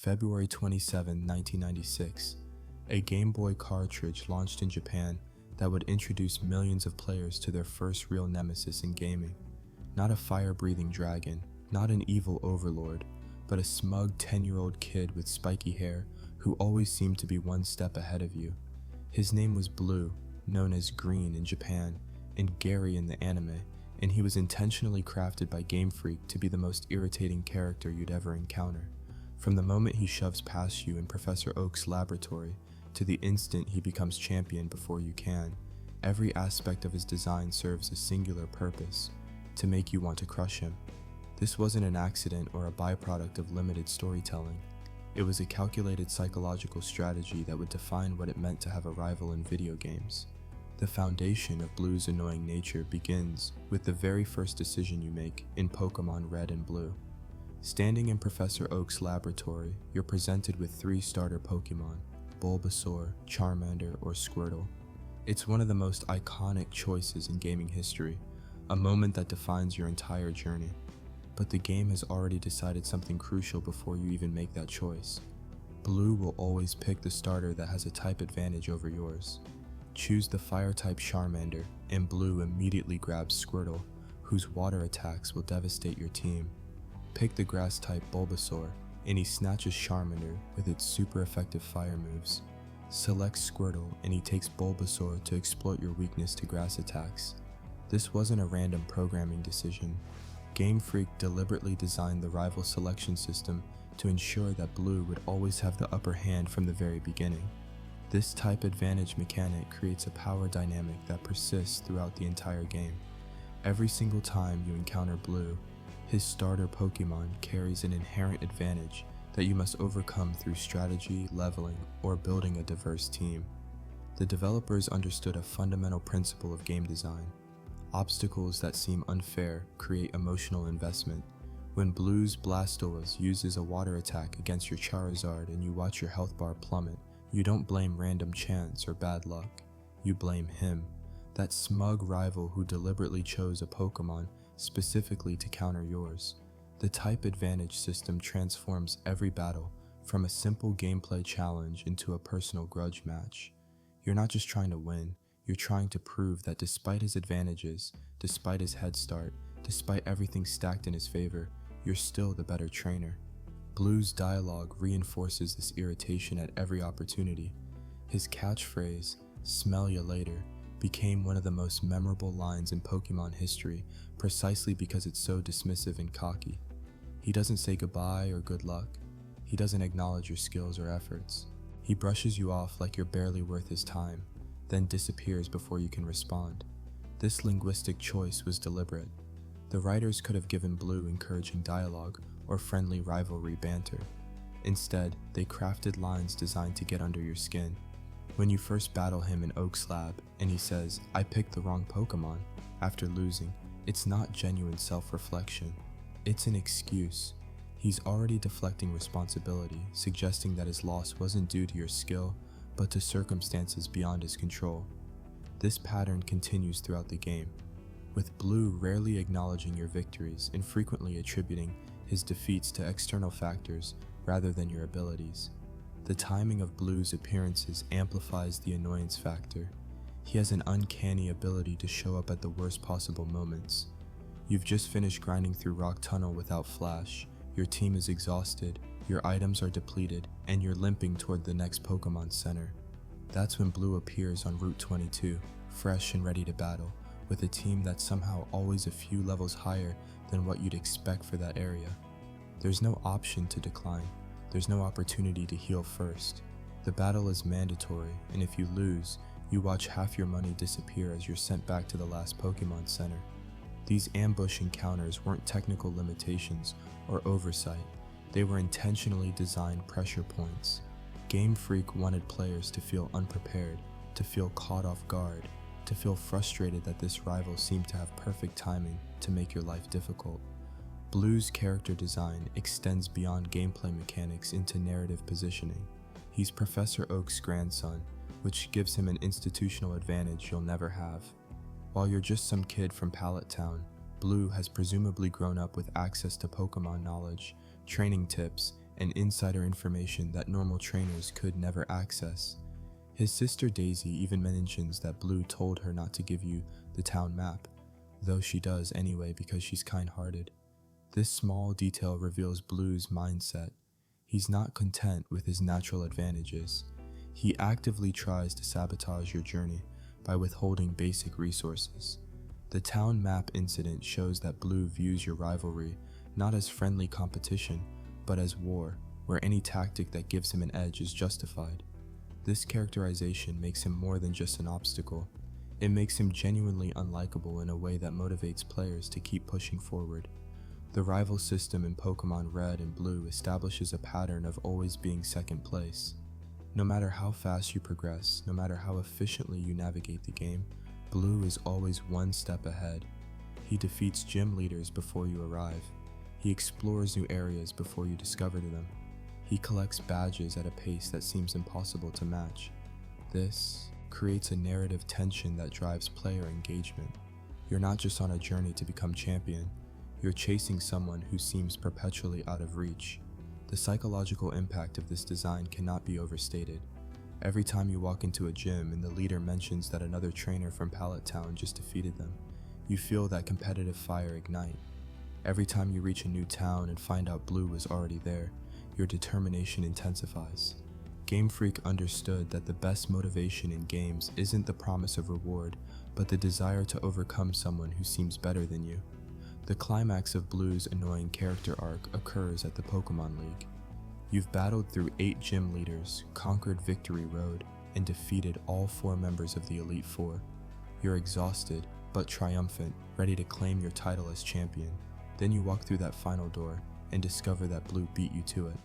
February 27, 1996, a Game Boy cartridge launched in Japan that would introduce millions of players to their first real nemesis in gaming. Not a fire-breathing dragon, not an evil overlord, but a smug 10-year-old kid with spiky hair who always seemed to be one step ahead of you. His name was Blue, known as Green in Japan, and Gary in the anime, and he was intentionally crafted by Game Freak to be the most irritating character you'd ever encounter. From the moment he shoves past you in Professor Oak's laboratory, to the instant he becomes champion before you can, every aspect of his design serves a singular purpose: to make you want to crush him. This wasn't an accident or a byproduct of limited storytelling. It was a calculated psychological strategy that would define what it meant to have a rival in video games. The foundation of Blue's annoying nature begins with the very first decision you make in Pokémon Red and Blue. Standing in Professor Oak's laboratory, you're presented with 3 starter Pokémon: Bulbasaur, Charmander, or Squirtle. It's one of the most iconic choices in gaming history, a moment that defines your entire journey. But the game has already decided something crucial before you even make that choice. Blue will always pick the starter that has a type advantage over yours. Choose the fire-type Charmander, and Blue immediately grabs Squirtle, whose water attacks will devastate your team. Pick the grass-type Bulbasaur, and he snatches Charmander with its super effective fire moves. Select Squirtle, and he takes Bulbasaur to exploit your weakness to grass attacks. This wasn't a random programming decision. Game Freak deliberately designed the rival selection system to ensure that Blue would always have the upper hand from the very beginning. This type advantage mechanic creates a power dynamic that persists throughout the entire game. Every single time you encounter Blue, his starter Pokémon carries an inherent advantage that you must overcome through strategy, leveling, or building a diverse team. The developers understood a fundamental principle of game design. Obstacles that seem unfair create emotional investment. When Blue's Blastoise uses a water attack against your Charizard and you watch your health bar plummet, you don't blame random chance or bad luck. You blame him, that smug rival who deliberately chose a Pokémon specifically to counter yours. The type advantage system transforms every battle from a simple gameplay challenge into a personal grudge match. You're not just trying to win, you're trying to prove that despite his advantages, despite his head start, despite everything stacked in his favor, you're still the better trainer. Blue's dialogue reinforces this irritation at every opportunity. His catchphrase, "Smell ya later," became one of the most memorable lines in Pokémon history precisely because it's so dismissive and cocky. He doesn't say goodbye or good luck. He doesn't acknowledge your skills or efforts. He brushes you off like you're barely worth his time, then disappears before you can respond. This linguistic choice was deliberate. The writers could have given Blue encouraging dialogue or friendly rivalry banter. Instead, they crafted lines designed to get under your skin. When you first battle him in Oak's lab and he says, "I picked the wrong Pokémon," after losing, it's not genuine self-reflection. It's an excuse. He's already deflecting responsibility, suggesting that his loss wasn't due to your skill, but to circumstances beyond his control. This pattern continues throughout the game, with Blue rarely acknowledging your victories and frequently attributing his defeats to external factors rather than your abilities. The timing of Blue's appearances amplifies the annoyance factor. He has an uncanny ability to show up at the worst possible moments. You've just finished grinding through Rock Tunnel without Flash, your team is exhausted, your items are depleted, and you're limping toward the next Pokémon Center. That's when Blue appears on Route 22, fresh and ready to battle, with a team that's somehow always a few levels higher than what you'd expect for that area. There's no option to decline. There's no opportunity to heal first. The battle is mandatory, and if you lose, you watch half your money disappear as you're sent back to the last Pokémon Center. These ambush encounters weren't technical limitations or oversight. They were intentionally designed pressure points. Game Freak wanted players to feel unprepared, to feel caught off guard, to feel frustrated that this rival seemed to have perfect timing to make your life difficult. Blue's character design extends beyond gameplay mechanics into narrative positioning. He's Professor Oak's grandson, which gives him an institutional advantage you'll never have. While you're just some kid from Pallet Town, Blue has presumably grown up with access to Pokémon knowledge, training tips, and insider information that normal trainers could never access. His sister Daisy even mentions that Blue told her not to give you the town map, though she does anyway because she's kind-hearted. This small detail reveals Blue's mindset. He's not content with his natural advantages. He actively tries to sabotage your journey by withholding basic resources. The town map incident shows that Blue views your rivalry not as friendly competition, but as war, where any tactic that gives him an edge is justified. This characterization makes him more than just an obstacle. It makes him genuinely unlikable in a way that motivates players to keep pushing forward. The rival system in Pokémon Red and Blue establishes a pattern of always being second place. No matter how fast you progress, no matter how efficiently you navigate the game, Blue is always one step ahead. He defeats gym leaders before you arrive. He explores new areas before you discover them. He collects badges at a pace that seems impossible to match. This creates a narrative tension that drives player engagement. You're not just on a journey to become champion, you're chasing someone who seems perpetually out of reach. The psychological impact of this design cannot be overstated. Every time you walk into a gym and the leader mentions that another trainer from Pallet Town just defeated them, you feel that competitive fire ignite. Every time you reach a new town and find out Blue was already there, your determination intensifies. Game Freak understood that the best motivation in games isn't the promise of reward, but the desire to overcome someone who seems better than you. The climax of Blue's annoying character arc occurs at the Pokémon League. You've battled through 8 gym leaders, conquered Victory Road, and defeated all 4 members of the Elite Four. You're exhausted, but triumphant, ready to claim your title as champion. Then you walk through that final door and discover that Blue beat you to it.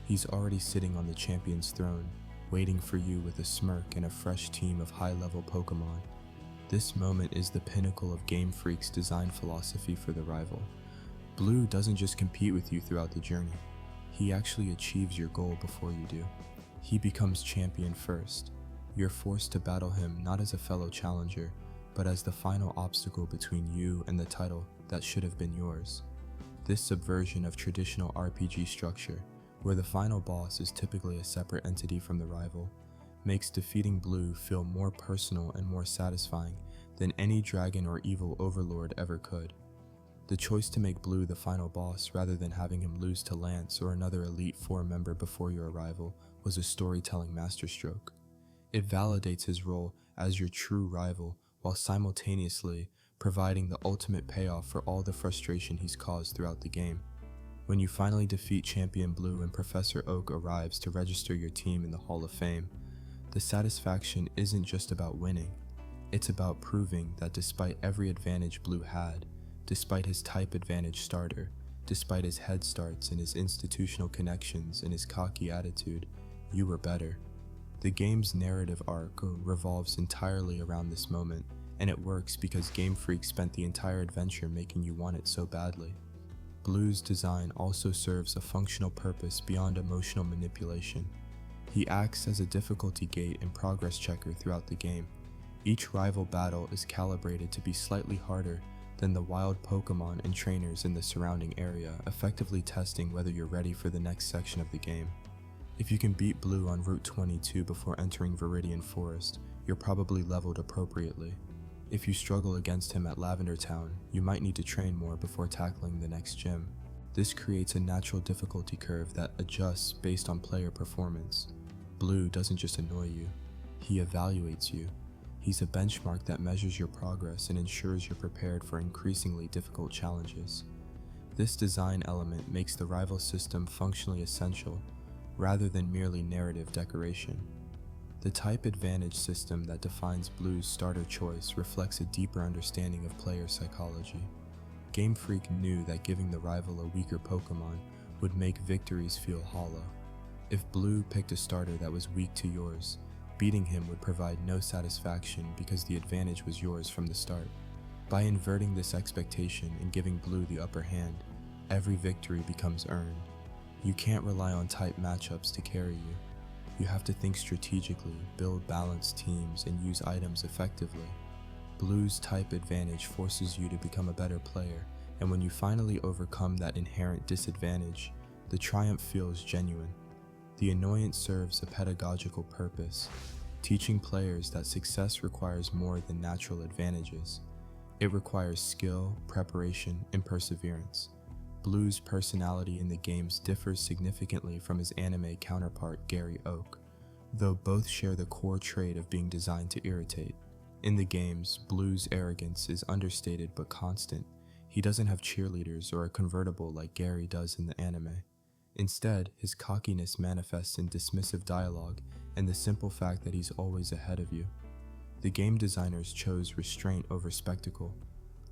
He's already sitting on the champion's throne, waiting for you with a smirk and a fresh team of high-level Pokémon. This moment is the pinnacle of Game Freak's design philosophy for the rival. Blue doesn't just compete with you throughout the journey. He actually achieves your goal before you do. He becomes champion first. You're forced to battle him not as a fellow challenger, but as the final obstacle between you and the title that should have been yours. This subversion of traditional RPG structure, where the final boss is typically a separate entity from the rival, makes defeating Blue feel more personal and more satisfying than any dragon or evil overlord ever could. The choice to make Blue the final boss rather than having him lose to Lance or another Elite Four member before your arrival was a storytelling masterstroke. It validates his role as your true rival while simultaneously providing the ultimate payoff for all the frustration he's caused throughout the game. When you finally defeat Champion Blue and Professor Oak arrives to register your team in the Hall of Fame, the satisfaction isn't just about winning. It's about proving that despite every advantage Blue had, despite his type advantage starter, despite his head starts and his institutional connections and his cocky attitude, you were better. The game's narrative arc revolves entirely around this moment, and it works because Game Freak spent the entire adventure making you want it so badly. Blue's design also serves a functional purpose beyond emotional manipulation. He acts as a difficulty gate and progress checker throughout the game. Each rival battle is calibrated to be slightly harder than the wild Pokémon and trainers in the surrounding area, effectively testing whether you're ready for the next section of the game. If you can beat Blue on Route 22 before entering Viridian Forest, you're probably leveled appropriately. If you struggle against him at Lavender Town, you might need to train more before tackling the next gym. This creates a natural difficulty curve that adjusts based on player performance. Blue doesn't just annoy you, he evaluates you. He's a benchmark that measures your progress and ensures you're prepared for increasingly difficult challenges. This design element makes the rival system functionally essential, rather than merely narrative decoration. The type advantage system that defines Blue's starter choice reflects a deeper understanding of player psychology. Game Freak knew that giving the rival a weaker Pokémon would make victories feel hollow. If Blue picked a starter that was weak to yours, beating him would provide no satisfaction because the advantage was yours from the start. By inverting this expectation and giving Blue the upper hand, every victory becomes earned. You can't rely on type matchups to carry you. You have to think strategically, build balanced teams, and use items effectively. Blue's type advantage forces you to become a better player, and when you finally overcome that inherent disadvantage, the triumph feels genuine. The annoyance serves a pedagogical purpose, teaching players that success requires more than natural advantages. It requires skill, preparation, and perseverance. Blue's personality in the games differs significantly from his anime counterpart Gary Oak, though both share the core trait of being designed to irritate. In the games, Blue's arrogance is understated but constant. He doesn't have cheerleaders or a convertible like Gary does in the anime. Instead, his cockiness manifests in dismissive dialogue and the simple fact that he's always ahead of you. The game designers chose restraint over spectacle,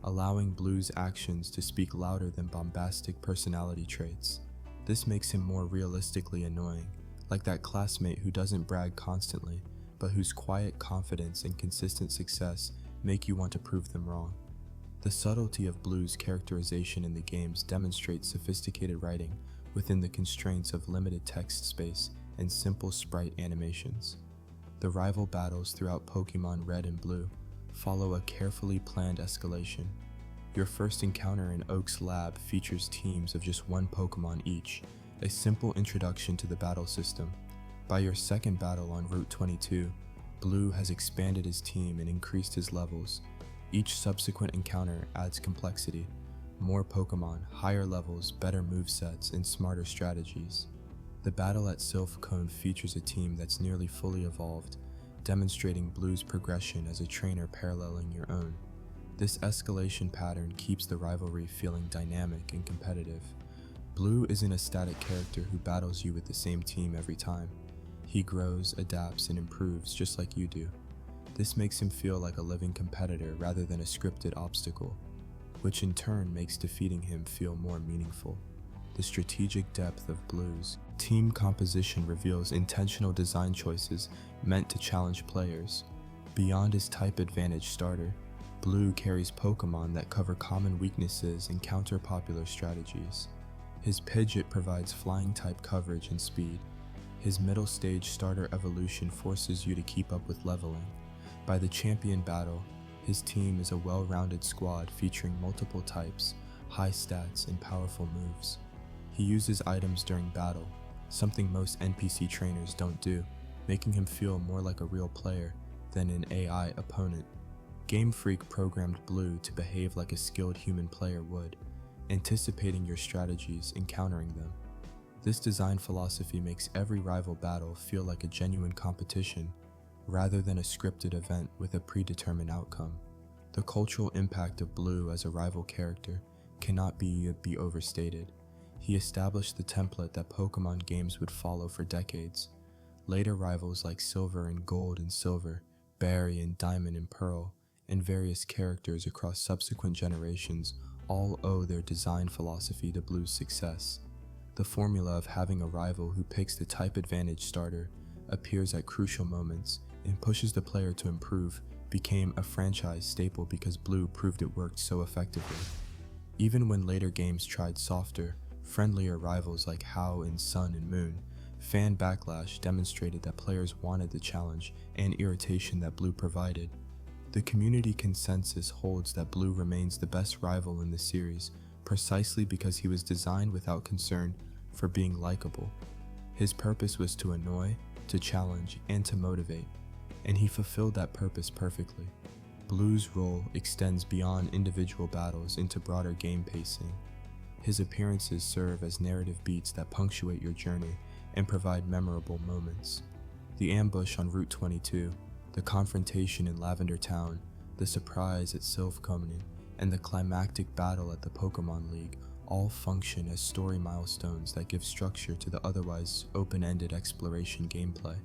allowing Blue's actions to speak louder than bombastic personality traits. This makes him more realistically annoying, like that classmate who doesn't brag constantly, but whose quiet confidence and consistent success make you want to prove them wrong. The subtlety of Blue's characterization in the games demonstrates sophisticated writing within the constraints of limited text space and simple sprite animations. The rival battles throughout Pokémon Red and Blue follow a carefully planned escalation. Your first encounter in Oak's lab features teams of just one Pokémon each, a simple introduction to the battle system. By your second battle on Route 22, Blue has expanded his team and increased his levels. Each subsequent encounter adds complexity, more Pokémon, higher levels, better movesets, and smarter strategies. The battle at Sylph Cone features a team that's nearly fully evolved, demonstrating Blue's progression as a trainer paralleling your own. This escalation pattern keeps the rivalry feeling dynamic and competitive. Blue isn't a static character who battles you with the same team every time. He grows, adapts, and improves just like you do. This makes him feel like a living competitor rather than a scripted obstacle, which in turn makes defeating him feel more meaningful. The strategic depth of Blue's team composition reveals intentional design choices meant to challenge players. Beyond his type advantage starter, Blue carries Pokémon that cover common weaknesses and counter popular strategies. His Pidgeot provides flying type coverage and speed. His middle stage starter evolution forces you to keep up with leveling. By the champion battle, his team is a well-rounded squad featuring multiple types, high stats, and powerful moves. He uses items during battle, something most NPC trainers don't do, making him feel more like a real player than an AI opponent. Game Freak programmed Blue to behave like a skilled human player would, anticipating your strategies and countering them. This design philosophy makes every rival battle feel like a genuine competition, rather than a scripted event with a predetermined outcome. The cultural impact of Blue as a rival character cannot be overstated. He established the template that Pokémon games would follow for decades. Later rivals like Silver and Gold and Silver, Berry and Diamond and Pearl, and various characters across subsequent generations all owe their design philosophy to Blue's success. The formula of having a rival who picks the type advantage starter, appears at crucial moments, and pushes the player to improve became a franchise staple because Blue proved it worked so effectively. Even when later games tried softer, friendlier rivals like How and Sun and Moon, fan backlash demonstrated that players wanted the challenge and irritation that Blue provided. The community consensus holds that Blue remains the best rival in the series precisely because he was designed without concern for being likable. His purpose was to annoy, to challenge, and to motivate, and he fulfilled that purpose perfectly. Blue's role extends beyond individual battles into broader game pacing. His appearances serve as narrative beats that punctuate your journey and provide memorable moments. The ambush on Route 22, the confrontation in Lavender Town, the surprise at Sylph Cone, and the climactic battle at the Pokémon League all function as story milestones that give structure to the otherwise open-ended exploration gameplay.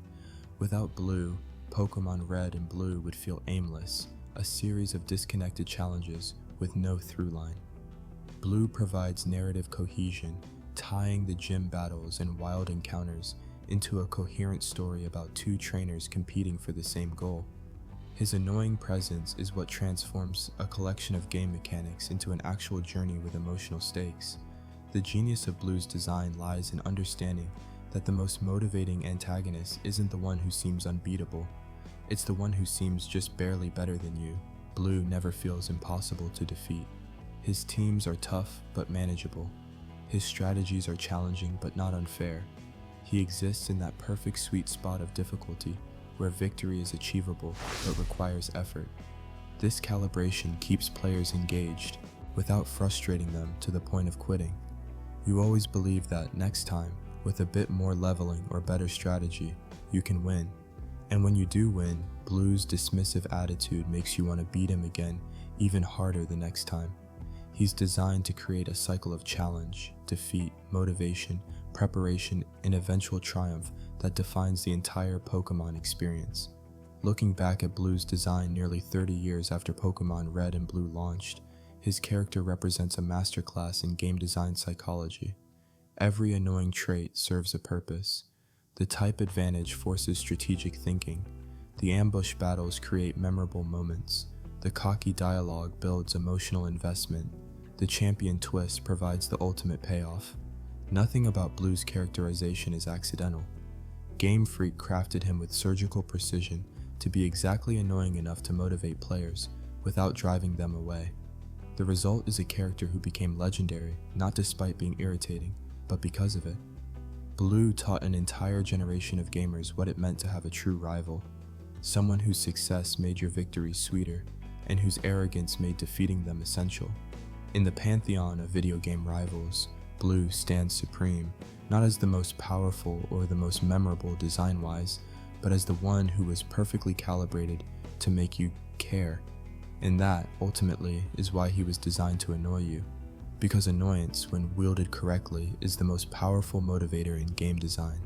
Without Blue, Pokémon Red and Blue would feel aimless, a series of disconnected challenges with no through line. Blue provides narrative cohesion, tying the gym battles and wild encounters into a coherent story about two trainers competing for the same goal. His annoying presence is what transforms a collection of game mechanics into an actual journey with emotional stakes. The genius of Blue's design lies in understanding that the most motivating antagonist isn't the one who seems unbeatable, it's the one who seems just barely better than you. Blue never feels impossible to defeat. His teams are tough but manageable. His strategies are challenging but not unfair. He exists in that perfect sweet spot of difficulty where victory is achievable but requires effort. This calibration keeps players engaged without frustrating them to the point of quitting. You always believe that next time, with a bit more leveling or better strategy, you can win. And when you do win, Blue's dismissive attitude makes you want to beat him again even harder the next time. He's designed to create a cycle of challenge, defeat, motivation, preparation, and eventual triumph that defines the entire Pokémon experience. Looking back at Blue's design nearly 30 years after Pokémon Red and Blue launched, his character represents a masterclass in game design psychology. Every annoying trait serves a purpose. The type advantage forces strategic thinking. The ambush battles create memorable moments. The cocky dialogue builds emotional investment. The champion twist provides the ultimate payoff. Nothing about Blue's characterization is accidental. Game Freak crafted him with surgical precision to be exactly annoying enough to motivate players without driving them away. The result is a character who became legendary, not despite being irritating, but because of it. Blue taught an entire generation of gamers what it meant to have a true rival, someone whose success made your victories sweeter, and whose arrogance made defeating them essential. In the pantheon of video game rivals, Blue stands supreme, not as the most powerful or the most memorable design-wise, but as the one who was perfectly calibrated to make you care. And that, ultimately, is why he was designed to annoy you. Because annoyance, when wielded correctly, is the most powerful motivator in game design.